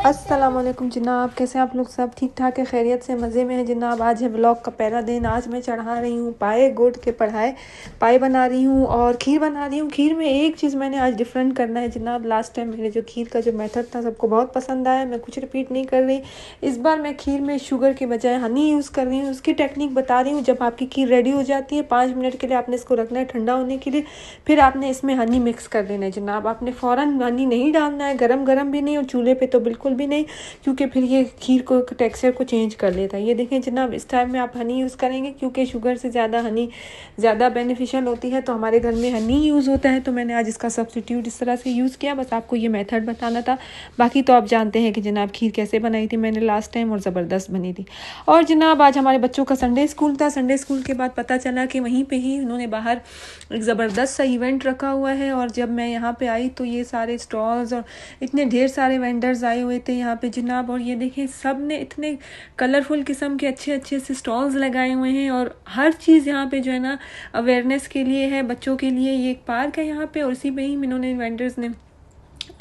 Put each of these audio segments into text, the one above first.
अस्सलाम वालेकुम जनाब, कैसे आप लोग? सब ठीक ठाक है, खैरियत से, मज़े में है जनाब। आज है व्लॉग का पहला दिन। आज मैं चढ़ा रही हूँ पाए, गुड़ के पढ़ाए पाए बना रही हूँ और खीर बना रही हूँ। खीर में एक चीज़ मैंने आज डिफरेंट करना है जनाब। लास्ट टाइम मेरे जो खीर का जो मेथड था सबको बहुत पसंद आया, मैं कुछ रिपीट नहीं कर रही। इस बार मैं खीर में शुगर के बजाय हनी यूज़ कर रही हूँ। उसकी टेक्निक बता रही हूँ। जब आपकी खीर रेडी हो जाती है 5 मिनट के लिए आपने इसको रखना है ठंडा होने के लिए, फिर आपने इसमें हनी मिक्स कर देना है जनाब। आपने फ़ौरन हनी नहीं डालना है, गरम गरम भी नहीं और चूल्हे पे तो बिल्कुल भी नहीं, क्योंकि फिर ये खीर को टेक्सचर को चेंज कर लेता है। ये देखें जनाब, इस टाइम में आप हनी यूज़ करेंगे क्योंकि शुगर से ज़्यादा हनी ज़्यादा बेनिफिशियल होती है, तो हमारे घर में हनी यूज़ होता है, तो मैंने आज इसका सब्स्टिट्यूट इस तरह से यूज़ किया। बस आपको ये मेथड बताना था। बाकी तो आप जानते हैं कि जनाब खीर कैसे बनाई थी मैंने लास्ट टाइम, और ज़बरदस्त बनी थी। और जनाब आज हमारे बच्चों का संडे स्कूल था। संडे स्कूल के बाद पता चला कि वहीं पे ही उन्होंने बाहर एक ज़बरदस्त सा इवेंट रखा हुआ है। और जब मैं यहाँ पे आई तो ये सारे स्टॉल्स और इतने ढेर सारे वेंडर्स आए हुए थे यहाँ पे जनाब। और ये देखें, सब ने इतने कलरफुल किस्म के अच्छे अच्छे से स्टॉल्स लगाए हुए हैं और हर चीज़ यहाँ पे जो है ना अवेयरनेस के लिए है, बच्चों के लिए। ये एक पार्क है यहाँ पे और इसी में ही इन्होंने वेंडर्स ने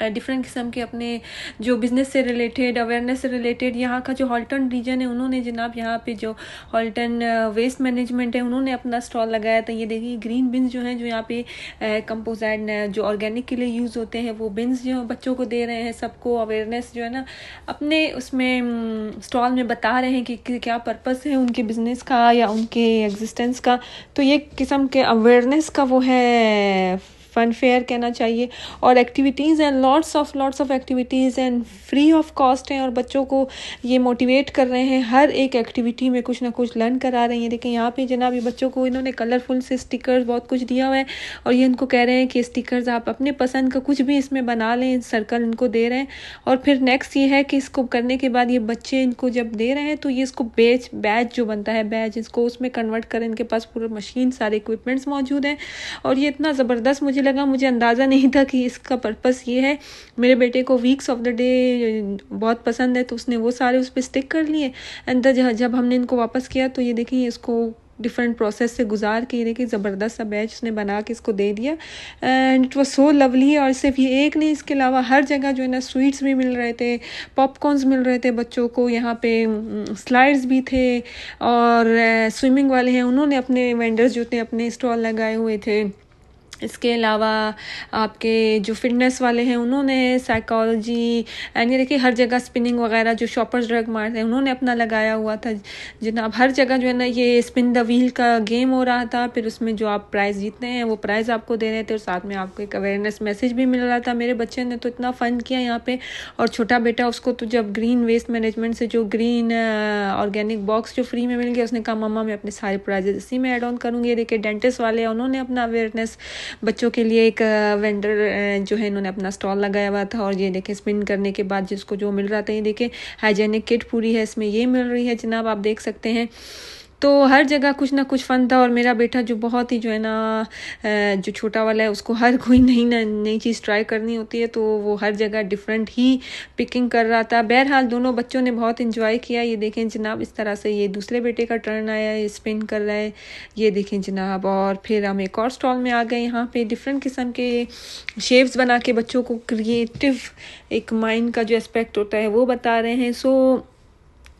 डिफरेंट किस्म के अपने जो बिज़नेस से रिलेटेड, अवेयरनेस से रिलेटेड, यहाँ का जो हॉल्टन रीजन है उन्होंने जनाब यहाँ पे जो हॉल्टन वेस्ट मैनेजमेंट है उन्होंने अपना स्टॉल लगाया था। ये देखिए ग्रीन बिन्स जो हैं जो यहाँ पे कंपोजिट जो ऑर्गेनिक के लिए यूज़ होते हैं वो बिन्स जो बच्चों को दे रहे हैं। सबको अवेयरनेस जो है ना अपने उसमें स्टॉल में बता रहे हैं कि क्या पर्पस है उनके बिज़नेस का या उनके एग्जिस्टेंस का। तो ये किस्म के अवेयरनेस का वो है फन फेयर कहना चाहिए। और एक्टिविटीज़ हैं, lots of activities and free of cost हैं और बच्चों को ये मोटिवेट कर रहे हैं। हर एक एक्टिविटी में कुछ ना कुछ लर्न करा रहे हैं। देखिए यहाँ पे जनाब ये बच्चों को इन्होंने कलरफुल से स्टिकर्स बहुत कुछ दिया हुआ है और ये इनको कह रहे हैं कि स्टिकर्स आप अपने पसंद का कुछ भी इसमें बना लें, सर्कल इनको दे रहे हैं। और फिर नेक्स्ट ये है कि इसको करने के बाद ये बच्चे इनको जब दे रहे हैं तो ये इसको बैच जो बनता है बैच, इसको उसमें कन्वर्ट करें। इनके पास पूरा मशीन, सारे इक्विपमेंट्स मौजूद हैं और ये इतना ज़बरदस्त मुझे लगा, मुझे अंदाज़ा नहीं था कि इसका पर्पस ये है। मेरे बेटे को वीक्स ऑफ द डे बहुत पसंद है तो उसने वो सारे उस पर स्टिक कर लिए। एंड जब हमने इनको वापस किया तो ये देखिए इसको डिफरेंट प्रोसेस से गुजार के ये देखिए ज़बरदस्त सा बैच उसने बना के इसको दे दिया and it was so lovely. और सिर्फ ये एक नहीं, इसके अलावा हर जगह जो है ना स्वीट्स भी मिल रहे थे, पॉपकॉर्न्स मिल रहे थे बच्चों को, यहाँ पे स्लाइड्स भी थे। और स्विमिंग वाले हैं उन्होंने अपने वेंडर्स जो थे अपने स्टॉल लगाए हुए थे। इसके अलावा आपके जो फिटनेस वाले हैं उन्होंने साइकोलॉजी एंड ये देखिए हर जगह स्पिनिंग वगैरह जो शॉपर्स ड्रग मारते हैं उन्होंने अपना लगाया हुआ था जनाब। हर जगह जो है ना ये स्पिन द व्हील का गेम हो रहा था। फिर उसमें जो आप प्राइज़ जीतते हैं वो प्राइज़ आपको दे रहे थे और साथ में आपको एक अवेयरनेस मैसेज भी मिल रहा था। मेरे बच्चे ने तो इतना फ़न किया यहाँ पे। और छोटा बेटा, उसको तो जब ग्रीन वेस्ट मैनेजमेंट से जो ग्रीन ऑर्गेनिक बॉक्स जो फ्री में मिल गया उसने कहा मम्मा मैं अपने सारे प्राइजेस इसी में ऐड ऑन करूँगी। ये देखिए डेंटिस्ट वाले उन्होंने अपना अवेयरनेस बच्चों के लिए एक वेंडर जो है इन्होंने अपना स्टॉल लगाया हुआ था। और ये देखें स्पिन करने के बाद जिसको जो मिल रहा था, ये देखें हाइजेनिक किट पूरी है इसमें ये मिल रही है जनाब, आप देख सकते हैं। तो हर जगह कुछ ना कुछ फ़न था। और मेरा बेटा जो बहुत ही जो है ना जो छोटा वाला है उसको हर कोई नई चीज़ ट्राई करनी होती है तो वो हर जगह डिफरेंट ही पिकिंग कर रहा था। बहरहाल दोनों बच्चों ने बहुत इंजॉय किया। ये देखें जनाब इस तरह से ये दूसरे बेटे का टर्न आया, ये स्पिन कर रहा है, ये देखें जनाब। और फिर हम एक और स्टॉल में आ गए। यहाँ पे डिफरेंट किस्म के शेप्स बना के बच्चों को क्रिएटिव एक माइंड का जो एस्पेक्ट होता है वो बता रहे हैं। सो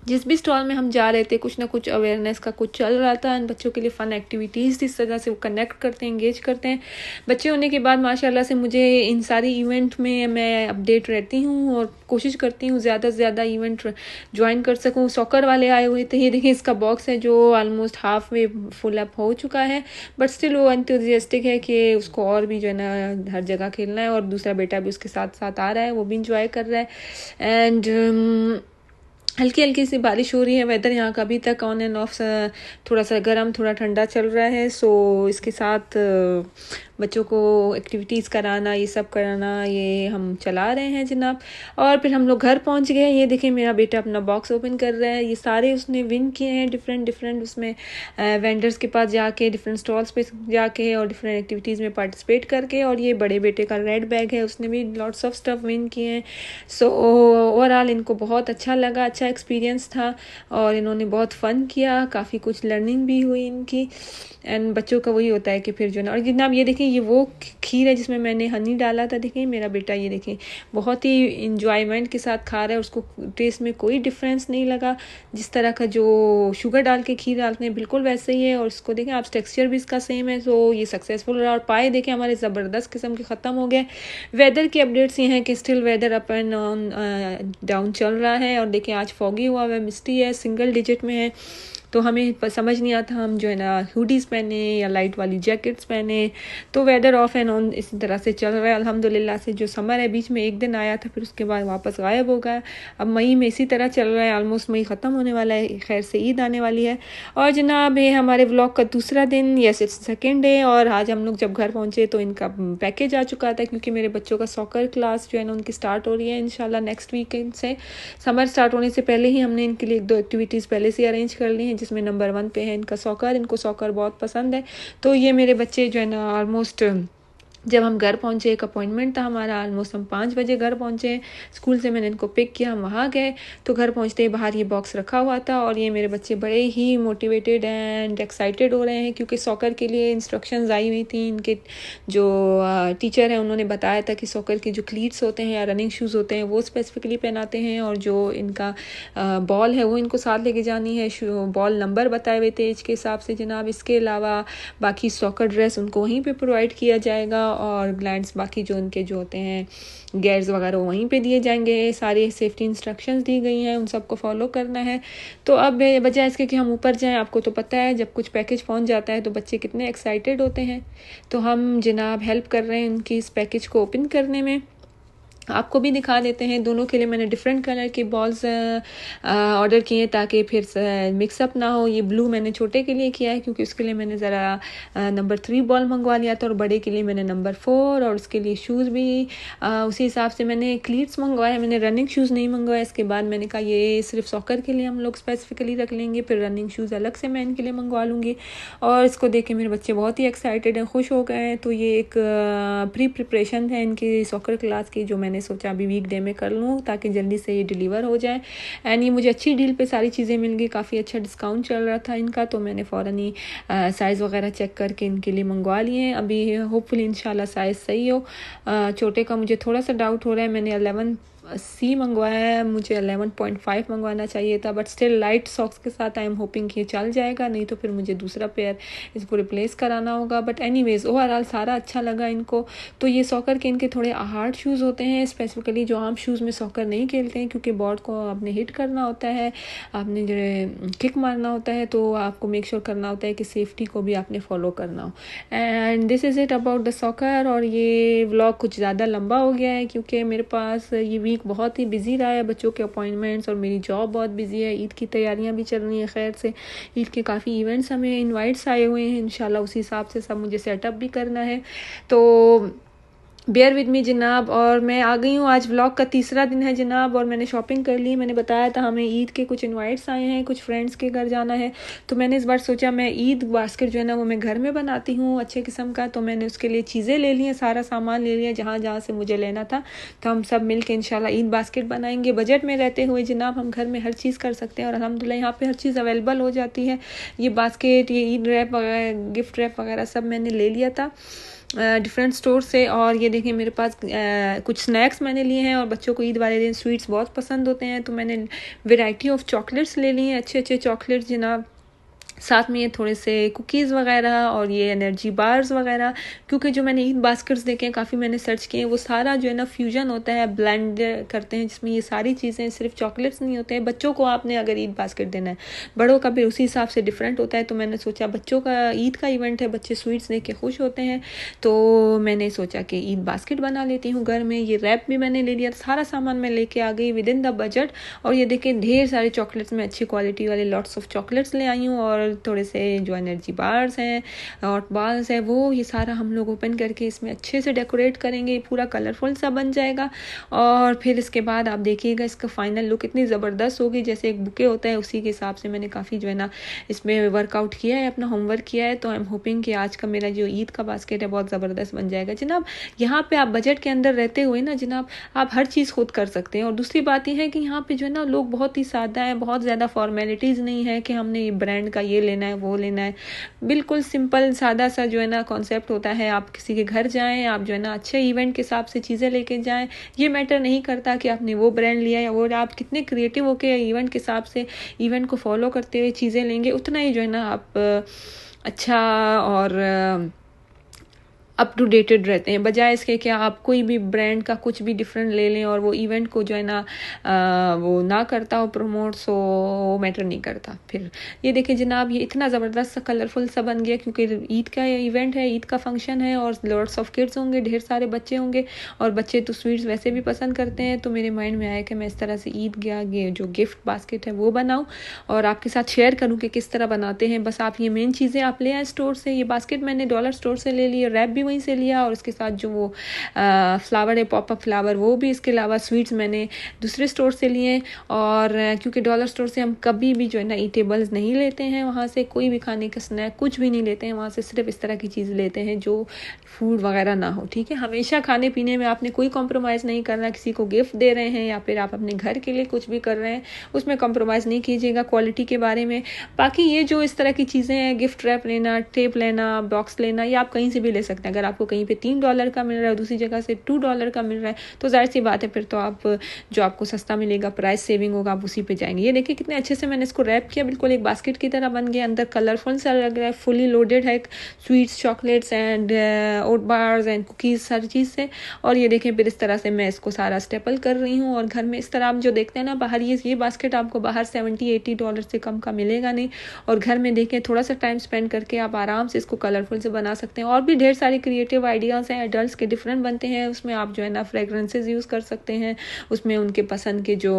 जिस भी स्टॉल में हम जा रहे थे कुछ ना कुछ अवेयरनेस का कुछ चल रहा था एंड बच्चों के लिए फ़न एक्टिविटीज़ इस तरह से वो कनेक्ट करते हैं, एंगेज करते हैं। बच्चे होने के बाद माशाल्लाह से मुझे इन सारी इवेंट में मैं अपडेट रहती हूँ और कोशिश करती हूँ ज़्यादा से ज़्यादा इवेंट ज्वाइन कर सकूँ। सॉकर वाले आए हुए थे, ये देखिए इसका बॉक्स है जो almost half way full up हो चुका है, बट स्टिल वो एंथुजियास्टिक है कि उसको और भी जो है ना हर जगह खेलना है। और दूसरा बेटा भी उसके साथ साथ आ रहा है, वो भी इंजॉय कर रहा है। एंड हल्की हल्की सी बारिश हो रही है। वेदर यहाँ का अभी तक ऑन एंड ऑफ थोड़ा सा गर्म थोड़ा ठंडा चल रहा है। सो इसके साथ बच्चों को एक्टिविटीज़ कराना, ये सब कराना, ये हम चला रहे हैं जनाब। और फिर हम लोग घर पहुँच गए। ये देखिए मेरा बेटा अपना बॉक्स ओपन कर रहा है। ये सारे उसने विन किए हैं डिफरेंट उसमें वेंडर्स के पास जाके, डिफरेंट स्टॉल्स पे जाके और डिफरेंट एक्टिविटीज़ में पार्टिसिपेट करके। और ये बड़े बेटे का रेड बैग है, उसने भी लॉट्स ऑफ स्टफ विन किए हैं। सो ओवरऑल इनको बहुत अच्छा लगा, अच्छा एक्सपीरियंस था और इन्होंने बहुत फ़न किया, काफ़ी कुछ लर्निंग भी हुई इनकी। एंड बच्चों का वही होता है कि फिर जो ना, और जनाब ये देखिए ये वो खीर है जिसमें मैंने हनी डाला था। देखें मेरा बेटा ये देखें बहुत ही इंजॉयमेंट के साथ खा रहा है, उसको टेस्ट में कोई डिफरेंस नहीं लगा। जिस तरह का जो शुगर डाल के खीर डालते हैं बिल्कुल वैसे ही है, और इसको देखें आप टेक्सचर भी इसका सेम है। तो ये सक्सेसफुल रहा। और पाए देखें हमारे ज़बरदस्त किस्म के ख़त्म हो गए। वेदर की अपडेट्स ये हैं कि still weather up and down चल रहा है। और देखें आज फॉगी हुआ है, मिस्टी है, सिंगल डिजिट में है। तो हमें समझ नहीं आता हम जो है ना हुडीज़ पहने या लाइट वाली जैकेट्स पहने। तो वेदर ऑफ एंड ऑन इसी तरह से चल रहा है अल्हम्दुलिल्लाह से। जो समर है बीच में एक दिन आया था, फिर उसके बाद वापस गायब हो गया। अब मई में इसी तरह चल रहा है, ऑलमोस्ट मई ख़त्म होने वाला है। खैर से ईद आने वाली है। और जनाब ये हमारे व्लॉग का दूसरा दिन, यस इट्स सेकेंड डे। और आज हम लोग जब घर पहुँचे तो इनका पैकेज आ चुका था, क्योंकि मेरे बच्चों का सॉकर क्लास जो है ना उनकी स्टार्ट हो रही है इंशाल्लाह नेक्स्ट वीकेंड से। समर स्टार्ट होने से पहले ही हमने इनके लिए 1-2 एक्टिविटीज़ पहले से अरेंज कर ली हैं, जिसमें नंबर 1 पे है इनका सॉकर। इनको सॉकर बहुत पसंद है। तो ये मेरे बच्चे जो है ना ऑलमोस्ट जब हम घर पहुँचे, एक अपॉइंटमेंट था हमारा, ऑलमोस्ट हम 5 बजे घर पहुँचे। स्कूल से मैंने इनको पिक किया, हम वहाँ गए तो घर पहुँचते ही बाहर ये बॉक्स रखा हुआ था। और ये मेरे बच्चे बड़े ही मोटिवेटेड एंड एक्साइटेड हो रहे हैं, क्योंकि सॉकर के लिए इंस्ट्रक्शंस आई हुई थी। इनके जो टीचर हैं उन्होंने बताया था कि सॉकर के जो क्लीट्स होते हैं या रनिंग शूज़ होते हैं वो स्पेसिफिकली पहनाते हैं, और जो इनका बॉल है वो इनको साथ लेके जानी है। बॉल नंबर बताए हुए थे एज के हिसाब से जनाब। इसके अलावा बाकी सॉकर ड्रेस उनको वहीं पे प्रोवाइड किया जाएगा, और ग्लैंड्स बाकी जो उनके जो होते हैं गेयर्स वगैरह वहीं पे दिए जाएंगे। सारी सेफ्टी इंस्ट्रक्शंस दी गई हैं, उन सबको फॉलो करना है। तो अब बजाय इसके कि हम ऊपर जाएं, आपको तो पता है जब कुछ पैकेज पहुंच जाता है तो बच्चे कितने एक्साइटेड होते हैं। तो हम जनाब हेल्प कर रहे हैं उनकी इस पैकेज को ओपन करने में। आपको भी दिखा देते हैं। दोनों के लिए मैंने डिफरेंट कलर के बॉल्स ऑर्डर किए ताकि फिर मिक्सअप ना हो। ये ब्लू मैंने छोटे के लिए किया है, क्योंकि उसके लिए मैंने ज़रा नंबर 3 बॉल मंगवा लिया था, और बड़े के लिए मैंने नंबर 4, और उसके लिए शूज़ भी उसी हिसाब से मैंने क्लीट्स मंगवाए। मैंने रनिंग शूज़ नहीं मंगवाए। इसके बाद मैंने कहा ये सिर्फ सॉकर के लिए हम लोग स्पेसिफिकली रख लेंगे, फिर रनिंग शूज़ अलग से मैं इनके लिए मंगवा लूँगी। और इसको देख के मेरे बच्चे बहुत ही एक्साइटेड हैं, खुश हो गए हैं। तो ये एक प्री प्रिपरेशन है इनकी सॉकर क्लास की, जो मैंने सोचा अभी वीक डे में कर लूँ ताकि जल्दी से ये डिलीवर हो जाए। एंड ये मुझे अच्छी डील पे सारी चीज़ें मिल गई, काफ़ी अच्छा डिस्काउंट चल रहा था इनका। तो मैंने फ़ौरन ही साइज़ वगैरह चेक करके इनके लिए मंगवा लिए हैं। अभी होपफुली इंशाल्लाह साइज़ सही हो। छोटे का मुझे थोड़ा सा डाउट हो रहा है, मैंने 11C मंगवाया है, मुझे 11.5 मंगवाना चाहिए था, बट स्टिल लाइट सॉक्स के साथ आई एम होपिंग कि चल जाएगा, नहीं तो फिर मुझे दूसरा पेयर इसको रिप्लेस कराना होगा। बट एनीवेज ओवरऑल सारा अच्छा लगा इनको। तो ये सॉकर के इनके थोड़े हार्ड शूज़ होते हैं, स्पेसिफिकली जो आम शूज़ में सॉकर नहीं खेलते हैं, क्योंकि बॉर्ड को आपने हिट करना होता है, आपने जो किक मारना होता है, तो आपको मेक श्योर करना होता है कि सेफ्टी को भी आपने फॉलो करना हो। And this is it about the soccer. और ये व्लॉग कुछ ज़्यादा लंबा हो गया है, क्योंकि मेरे पास ये वीक बहुत ही बिजी रहा है, बच्चों के अपॉइंटमेंट्स और मेरी जॉब बहुत बिजी है। ईद की तैयारियां भी चल रही हैं। खैर से ईद के काफ़ी इवेंट्स हमें इनवाइट्स आए हुए हैं, इंशाल्लाह उसी हिसाब से सब मुझे सेटअप भी करना है। तो बेयर विद मी जनाब। और मैं आ गई हूँ, आज व्लॉग का तीसरा दिन है जनाब, और मैंने शॉपिंग कर ली। मैंने बताया था हमें ईद के कुछ इनवाइट्स आए हैं, कुछ फ्रेंड्स के घर जाना है। तो मैंने इस बार सोचा मैं ईद बास्केट जो है ना वो मैं घर में बनाती हूँ अच्छे किस्म का। तो मैंने उसके लिए चीज़ें ले ली हैं, सारा सामान ले लिया जहाँ जहाँ से मुझे लेना था। तो हम सब मिल के इंशाल्लाह ईद बास्केट बनाएंगे। बजट में रहते हुए जनाब हम घर में हर चीज़ कर सकते हैं, और अल्हम्दुलिल्लाह यहाँ पर हर चीज़ अवेलेबल हो जाती है। ये बास्केट, ये ईद रैप वगैरह, गिफ्ट रैप वगैरह सब मैंने ले लिया था डिफरेंट स्टोर से। और ये देखें मेरे पास कुछ स्नैक्स मैंने लिए हैं, और बच्चों को ईद वाले दिन स्वीट्स बहुत पसंद होते हैं, तो मैंने वैरायटी ऑफ चॉकलेट्स ले ली हैं, अच्छे अच्छे चॉकलेट्स जनाब। साथ में ये थोड़े से कुकीज़ वगैरह और ये एनर्जी बार्स वगैरह, क्योंकि जो मैंने ईद बास्केट्स देखे हैं, काफ़ी मैंने सर्च किए हैं, वो सारा जो है ना फ्यूजन होता है, ब्लेंड करते हैं, जिसमें ये सारी चीज़ें, सिर्फ चॉकलेट्स नहीं होते हैं। बच्चों को आपने अगर ईद बास्केट देना है, बड़ों का भी उसी हिसाब से डिफरेंट होता है। तो मैंने सोचा बच्चों का ईद का इवेंट है, बच्चे स्वीट्स देख के खुश होते हैं, तो मैंने सोचा कि ईद बास्केट बना लेती हूँ घर में। ये रैप भी मैंने ले लिया, सारा सामान मैं लेके आ गई विद इन द बजट। और ये देखें ढेर सारे चॉकलेट्स में अच्छी क्वालिटी वाले लॉट्स ऑफ चॉकलेट्स ले आई हूँ, और थोड़े से जो एनर्जी बार्स हैं और बाल्स है, वो ये सारा हम लोग ओपन करके इसमें अच्छे से डेकोरेट करेंगे, पूरा कलरफुल सा बन जाएगा। और फिर इसके बाद आप देखिएगा इसका फाइनल लुक इतनी ज़बरदस्त होगी, जैसे एक बुके होता है उसी के हिसाब से मैंने काफ़ी जो है ना इसमें वर्कआउट किया है, अपना होमवर्क किया है। तो आई एम होपिंग कि आज का मेरा जो ईद का बास्केट है बहुत ज़बरदस्त बन जाएगा जनाब। यहाँ पे आप बजट के अंदर रहते हुए ना जनाब आप हर चीज़ खुद कर सकते हैं। और दूसरी बात यह है कि यहाँ पे जो है ना लोग बहुत ही सादा है, बहुत ज़्यादा फॉर्मेलिटीज़ नहीं है कि हमने ये ब्रांड का ये ये लेना है वो लेना है। बिल्कुल सिंपल सादा सा जो है ना कॉन्सेप्ट होता है। आप किसी के घर जाएं, आप जो है ना अच्छे इवेंट के हिसाब से चीज़ें लेके जाएं। ये मैटर नहीं करता कि आपने वो ब्रांड लिया या वो, आप कितने क्रिएटिव होके इवेंट के हिसाब से इवेंट को फॉलो करते हुए चीज़ें लेंगे, उतना ही जो है ना आप अच्छा और अप टू डेटेड रहते हैं, बजाय इसके कि आप कोई भी ब्रांड का कुछ भी डिफरेंट ले लें और वो इवेंट को जो है ना वो ना करता हो प्रमोट, सो वो मैटर नहीं करता। फिर ये देखिए जनाब, ये इतना ज़बरदस्त सा कलरफुल सा बन गया, क्योंकि ईद का इवेंट है, ईद का फंक्शन है और लॉट्स ऑफ किड्स होंगे, ढेर सारे बच्चे होंगे और बच्चे तो स्वीट्स वैसे भी पसंद करते हैं। तो मेरे माइंड में आया कि मैं इस तरह से ईद गया जो गिफ्ट बास्केट है वो बनाऊँ और आपके साथ शेयर करूँ कि किस तरह बनाते हैं। बस आप ये मेन चीज़ें आप ले आए स्टोर से। ये बास्केट मैंने डॉलर स्टोर से ले ली, रैप भी वहीं से लिया और उसके साथ जो वो फ्लावर है, पॉपअप फ्लावर, वो भी। इसके अलावा स्वीट्स मैंने दूसरे स्टोर से लिए और क्योंकि डॉलर स्टोर से हम कभी भी जो है ना ईटेबल्स नहीं लेते हैं, वहाँ से कोई भी खाने का स्नैक कुछ भी नहीं लेते हैं, वहाँ से सिर्फ इस तरह की चीज़ लेते हैं जो फूड वगैरह ना हो। ठीक है, हमेशा खाने पीने में आपने कोई कॉम्प्रोमाइज़ नहीं करना। किसी को गिफ्ट दे रहे हैं या फिर आप अपने घर के लिए कुछ भी कर रहे हैं, उसमें कॉम्प्रोमाइज़ नहीं कीजिएगा क्वालिटी के बारे में। बाकी ये जो इस तरह की चीज़ें हैं, गिफ्ट रैप लेना, टेप लेना, बॉक्स लेना, ये आप कहीं से भी ले सकते हैं। अगर आपको कहीं पे $3 का मिल रहा है, दूसरी जगह से $2 का मिल रहा है, तो जाहिर सी बात है फिर तो आप जो आपको सस्ता मिलेगा, प्राइस सेविंग होगा, आप उसी पे जाएंगे। ये देखिए कितने अच्छे से मैंने इसको रैप किया, बिल्कुल एक बास्केट की तरह बन गया। अंदर कलरफुल सा लग रहा है, फुली लोडेड है, sweets, chocolates and oat bars and cookies, हर चीज़ से। और ये देखें फिर इस तरह से मैं इसको सारा स्टेपल कर रही हूँ और घर में इस तरह आप जो देखते हैं ना बाहर, ये बास्केट आपको बाहर $70-80 से कम का मिलेगा नहीं। और घर में देखें थोड़ा सा टाइम स्पेंड करके आप आराम से इसको कलरफुल से बना सकते हैं। और भी ढेर सारे क्रिएटिव आइडियाज़ हैं, एडल्ट्स के डिफरेंट बनते हैं। उसमें आप जो है ना फ्रेगरेंसेस यूज़ कर सकते हैं, उसमें उनके पसंद के जो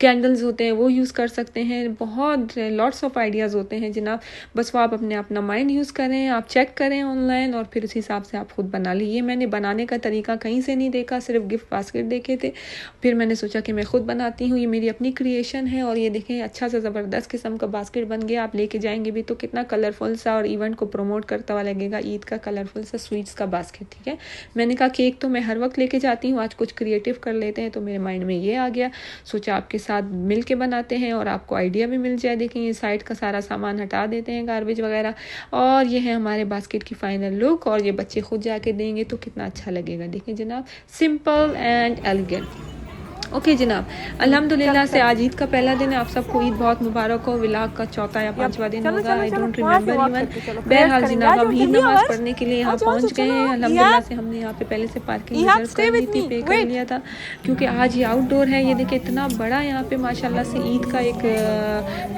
कैंडल्स होते हैं वो यूज़ कर सकते हैं। बहुत लॉट्स ऑफ आइडियाज़ होते हैं जनाब। बस वो आप अपना माइंड यूज़ करें, आप चेक करें ऑनलाइन और फिर उस हिसाब से आप खुद बना लीजिए। मैंने बनाने का तरीका कहीं से नहीं देखा, सिर्फ गिफ्ट बास्केट देखे थे, फिर मैंने सोचा कि मैं खुद बनाती हूँ। ये मेरी अपनी क्रिएशन है और ये देखें अच्छा सा ज़बरदस्त किस्म का बास्केट बन गया। आप लेके जाएंगे भी तो कितना कलरफुल सा और इवेंट को प्रमोट करता हुआ लगेगा। ईद का कलरफुल सा स्वीट्स का बास्केट। ठीक है, मैंने कहा केक तो मैं हर वक्त लेके जाती हूँ, आज कुछ क्रिएटिव कर लेते हैं, तो मेरे माइंड में ये आ गया। सोचा आपके साथ मिल के बनाते हैं और आपको आइडिया भी मिल जाए। देखिए ये साइड का सारा सामान हटा देते हैं, गार्बेज वगैरह, और ये है हमारे बास्केट की फाइनल लुक। और ये बच्चे खुद जाके देंगे तो कितना अच्छा लगेगा। देखिए जनाब, सिंपल एंड एलिगेंट। ओके जनाब, अल्हम्दुलिल्लाह से आज ईद का पहला दिन है। आप सबको ईद बहुत मुबारक हो। विलाग का चौथा या पांचवा दिन होगा, आई डोंट रिमेंबर इवन। बहरहाल जनाब, हम ईद नमाज पढ़ने के लिए यहाँ पहुँच गए हैं। अल्हम्दुलिल्लाह से हमने यहाँ पे पहले से पार्किंग रिजर्व कर ली थी, पे कर लिया था, क्योंकि आज ये आउटडोर है। ये देखिए इतना बड़ा यहाँ पे माशाल्लाह से ईद का एक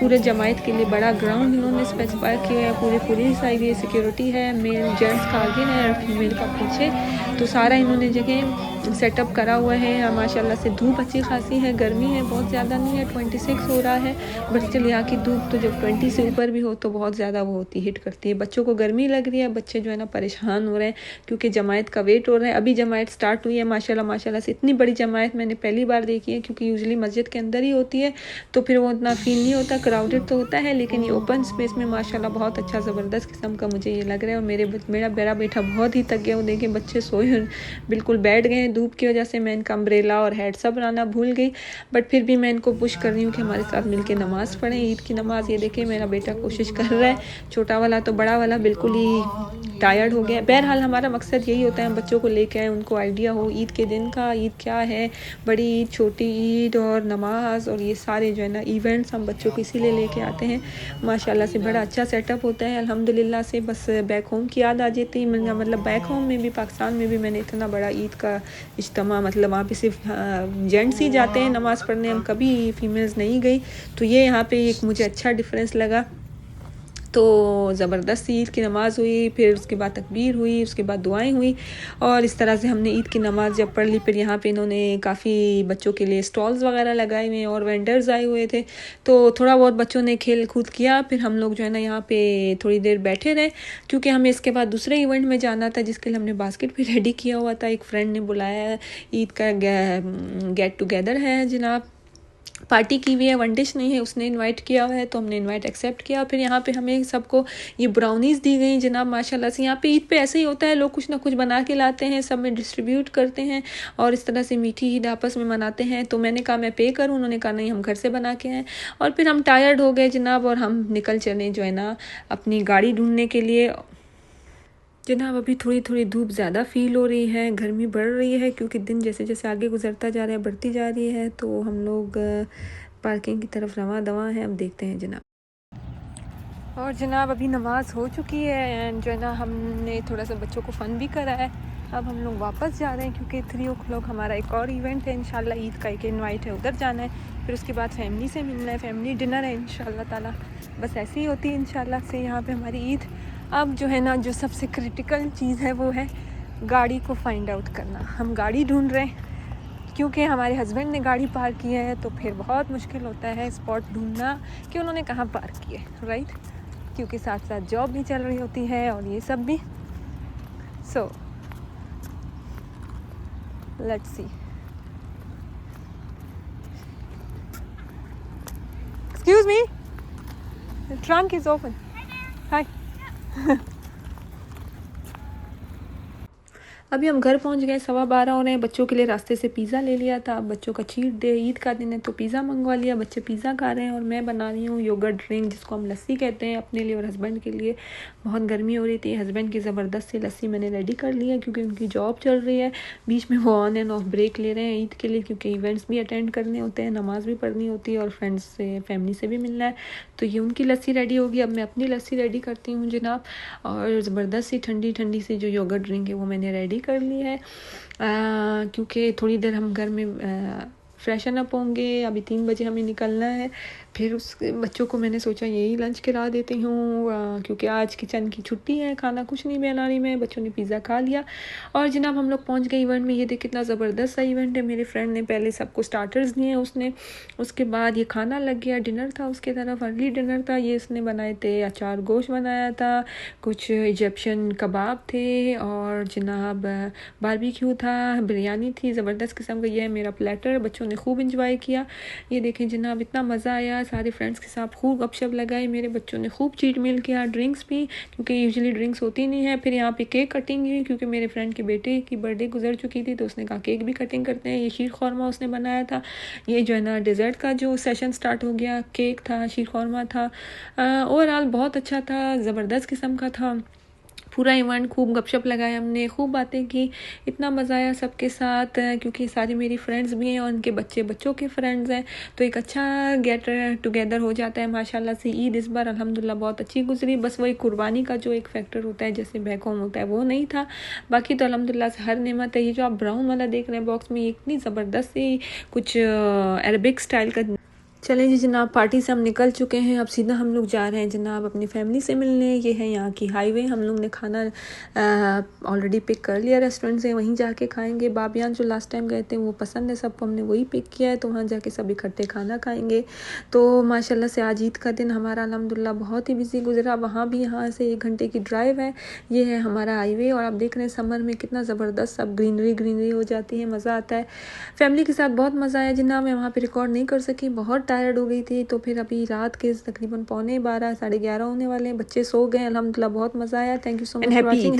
पूरे जमायत के लिए बड़ा ग्राउंड इन्होंने स्पेसिफाई किया है। पूरी साइड ये सिक्योरिटी है, मेल जेंट्स का आगे है और फीमेल का पीछे, तो सारा इन्होंने जगह सेटअप करा हुआ है। माशाल्लाह से धूप अच्छी खासी है, गर्मी है, बहुत ज़्यादा नहीं है, 26 हो रहा है, बट स्टिल यहाँ की धूप तो जब 20 से ऊपर भी हो तो बहुत ज़्यादा वो होती हिट करती है। बच्चों को गर्मी लग रही है, बच्चे जो है ना परेशान हो रहे हैं क्योंकि जमायत का वेट हो रहा है। अभी जमायत स्टार्ट हुई है माशाल्लाह से। इतनी बड़ी जमायत मैंने पहली बार देखी है, क्योंकि यूजुअली मस्जिद के अंदर ही होती है तो फिर वो उतना फील नहीं होता, क्राउडेड तो होता है, लेकिन ये ओपन स्पेस में माशाल्लाह बहुत अच्छा ज़बरदस्त किस्म का मुझे ये लग रहा है। और मेरा बेटा बहुत ही थक गया। वो देखें बच्चे सोए बिल्कुल बैठ गए धूप की वजह से। मैं इनका अम्ब्रेला और हेड सब बनाना भूल गई, बट फिर भी मैं इनको पुश कर रही हूँ कि हमारे साथ मिलके नमाज़ पढ़ें, ईद की नमाज़। ये देखें मेरा बेटा कोशिश कर रहा है, छोटा वाला तो बड़ा वाला बिल्कुल ही टायर्ड हो गया। बहरहाल हमारा मकसद यही होता है, हम बच्चों को लेके आए, उनको आइडिया हो ईद के दिन का, ईद क्या है, बड़ी ईद, छोटी ईद और नमाज और ये सारे जो है ना इवेंट्स हम बच्चों को इसीलिए लेके आते हैं। माशाल्लाह से बड़ा अच्छा सेटअप होता है अल्हम्दुलिल्लाह से। बस बैक होम की याद आ जाती है, मतलब बैक होम में भी, पाकिस्तान में भी मैंने इतना बड़ा ईद का इज्तिमा, मतलब वहाँ पे सिर्फ जेंट्स ही जाते हैं नमाज़ पढ़ने, हम कभी फीमेल्स नहीं गई। तो ये यहाँ पे एक मुझे अच्छा डिफरेंस लगा। तो ज़बरदस्त ईद की नमाज़ हुई, फिर उसके बाद तकबीर हुई, उसके बाद दुआएं हुई और इस तरह से हमने ईद की नमाज़ जब पढ़ ली, फिर यहाँ पे इन्होंने काफ़ी बच्चों के लिए स्टॉल्स वगैरह लगाए हुए और वेंडर्स आए हुए थे, तो थोड़ा बहुत बच्चों ने खेल कूद किया। फिर हम लोग जो है ना यहाँ पे थोड़ी देर बैठे रहे, क्योंकि हमें इसके बाद दूसरे इवेंट में जाना था जिसके लिए हमने बास्केट भी रेडी किया हुआ था। एक फ्रेंड ने बुलाया, ईद का गेट टुगेदर है जनाब, पार्टी की हुई है, वन डिश नहीं है, उसने इनवाइट किया हुआ है तो हमने इनवाइट एक्सेप्ट किया। फिर यहाँ पे हमें सबको ये ब्राउनीज़ दी गई जनाब माशाल्लाह से। यहाँ पे ईद पे ऐसे ही होता है, लोग कुछ ना कुछ बना के लाते हैं, सब में डिस्ट्रीब्यूट करते हैं और इस तरह से मीठी ईद आपस में मनाते हैं। तो मैंने कहा मैं पे करूँ, उन्होंने कहा नहीं हम घर से बना के आए। और फिर हम टायर्ड हो गए जनाब और हम निकल चले जो है ना अपनी गाड़ी ढूंढने के लिए। जनाब अभी थोड़ी थोड़ी धूप ज़्यादा फील हो रही है, गर्मी बढ़ रही है क्योंकि दिन जैसे जैसे आगे गुजरता जा रहा है बढ़ती जा रही है। तो हम लोग पार्किंग की तरफ रवां दवा हैं, अब देखते हैं जनाब। और जनाब अभी नमाज हो चुकी है एंड जो है ना हमने थोड़ा सा बच्चों को फ़न भी करा है। अब हम लोग वापस जा रहे हैं क्योंकि 3 o'clock हमारा एक और इवेंट है इंशाल्लाह, ईद का एक इनवाइट है, उधर जाना है। फिर उसके बाद फैमिली से मिलना है, फैमिली डिनर है इंशाल्लाह ताला। बस ऐसी ही होती है इंशाल्लाह से यहाँ पे हमारी ईद। अब जो है ना जो सबसे क्रिटिकल चीज़ है वो है गाड़ी को फाइंड आउट करना। हम गाड़ी ढूंढ रहे हैं क्योंकि हमारे हस्बैंड ने गाड़ी पार्क की है, तो फिर बहुत मुश्किल होता है स्पॉट ढूंढना कि उन्होंने कहाँ पार्क की है, राइट, क्योंकि साथ साथ जॉब भी चल रही होती है और ये सब भी। So let's see. Excuse me, the trunk is open. Hi. अभी हम घर पहुंच गए, 12:15 हो रहे हैं। बच्चों के लिए रास्ते से पिज़्ज़ा ले लिया था, बच्चों का चीट डे, ईद का दिन है तो पिज़्ज़ा मंगवा लिया। बच्चे पिज़्ज़ा खा रहे हैं और मैं बना रही हूँ योगर्ट ड्रिंक जिसको हम लस्सी कहते हैं, अपने लिए और हस्बैंड के लिए। बहुत गर्मी हो रही थी, हस्बैंड की ज़बरदस्त सी लस्सी मैंने रेडी कर ली है क्योंकि उनकी जॉब चल रही है, बीच में वो ऑन एंड ऑफ ब्रेक ले रहे हैं ईद के लिए क्योंकि इवेंट्स भी अटेंड करने होते हैं, नमाज़ भी पढ़नी होती है और फ्रेंड्स से फैमिली से भी मिलना है। तो ये उनकी लस्सी रेडी होगी, अब मैं अपनी लस्सी रेडी करती हूँ जनाब। और ज़बरदस्त सी ठंडी ठंडी सी जो योगर्ट ड्रिंक है वो मैंने रेडी कर ली है क्योंकि थोड़ी देर हम घर में फ्रेशन अप होंगे। अभी 3 बजे हमें निकलना है। फिर उस बच्चों को मैंने सोचा यही लंच खिला देती हूँ क्योंकि आज किचन की छुट्टी है, खाना कुछ नहीं बना रही मैं। बच्चों ने पिज़्ज़ा खा लिया और जनाब हम लोग पहुँच गए इवेंट में। ये देख कितना ज़बरदस्त सा इवेंट है। मेरे फ्रेंड ने पहले सबको स्टार्टर्स दिए उसने, उसके बाद ये खाना लग गया, डिनर था उसके तरफ, अर्ली डिनर था। ये इसने बनाए थे अचार गोश्त बनाया था, कुछ इजिप्शियन कबाब थे और जनाब बारबेक्यू था, बिरयानी थी ज़बरदस्त किस्म का। ये है मेरा प्लेटर। बच्चों ने खूब इंजॉय किया। ये देखें जनाब इतना मज़ा आया, सारे फ्रेंड्स के साथ खूब गपशप लगाई। मेरे बच्चों ने खूब चीट मील किया, ड्रिंक्स भी क्योंकि यूजुअली ड्रिंक्स होती नहीं है। फिर यहाँ पे केक कटिंग हुई क्योंकि मेरे फ्रेंड के बेटे की बर्थडे गुजर चुकी थी तो उसने कहा केक भी कटिंग करते हैं। ये शीर खौरमा उसने बनाया था। ये जो है ना डेज़र्ट का जो सेशन स्टार्ट हो गया, केक था, शीर खौरमा था। ओवरऑल बहुत अच्छा था, ज़बरदस्त किस्म का था पूरा इवेंट। खूब गपशप लगाया हमने, खूब बातें की, इतना मज़ा आया सबके साथ क्योंकि सारी मेरी फ्रेंड्स भी हैं और उनके बच्चे बच्चों के फ्रेंड्स हैं तो एक अच्छा गेट टुगेदर हो जाता है माशाल्लाह से। ईद इस बार अल्हम्दुलिल्लाह बहुत अच्छी गुजरी। बस वही कुर्बानी का जो एक फैक्टर होता है जैसे बैक होम होता है वो नहीं था, बाकी तो अल्हम्दुलिल्लाह से हर नेमत है। ये जो आप ब्राउन वाला देख रहे हैं बॉक्स में, ये इतनी ज़बरदस्त सी कुछ अरबिक स्टाइल का। चलें जी जनाब, पार्टी से हम निकल चुके हैं, अब सीधा हम लोग जा रहे हैं जनाब अपनी फैमिली से मिलने। ये है यहाँ की हाईवे। हम लोग ने खाना ऑलरेडी पिक कर लिया रेस्टोरेंट से, वहीं जाके खाएंगे। बाबियान जो लास्ट टाइम गए थे वो पसंद है सबको, हमने वही पिक किया है तो वहाँ जाके सब इकट्ठे खाना खाएंगे। तो माशाल्लाह से आज ईद का दिन हमारा अल्हम्दुलिल्लाह बहुत ही बिजी गुजरा। वहाँ भी यहाँ से 1 घंटे की ड्राइव है। ये है हमारा हाईवे और आप देख रहे हैं समर में कितना ज़बरदस्त सब ग्रीनरी हो जाती है, मज़ा आता है। फैमिली के साथ बहुत मज़ा आया जनाब। मैं वहाँ पर रिकॉर्ड नहीं कर सकी, बहुत टायर्ड हो गई थी। तो फिर अभी रात के तकरीबन 11:45 11:30 होने वाले हैं, बच्चे सो गए। अल्हम्दुलिल्लाह बहुत मज़ा आया। Thank you so much for watching.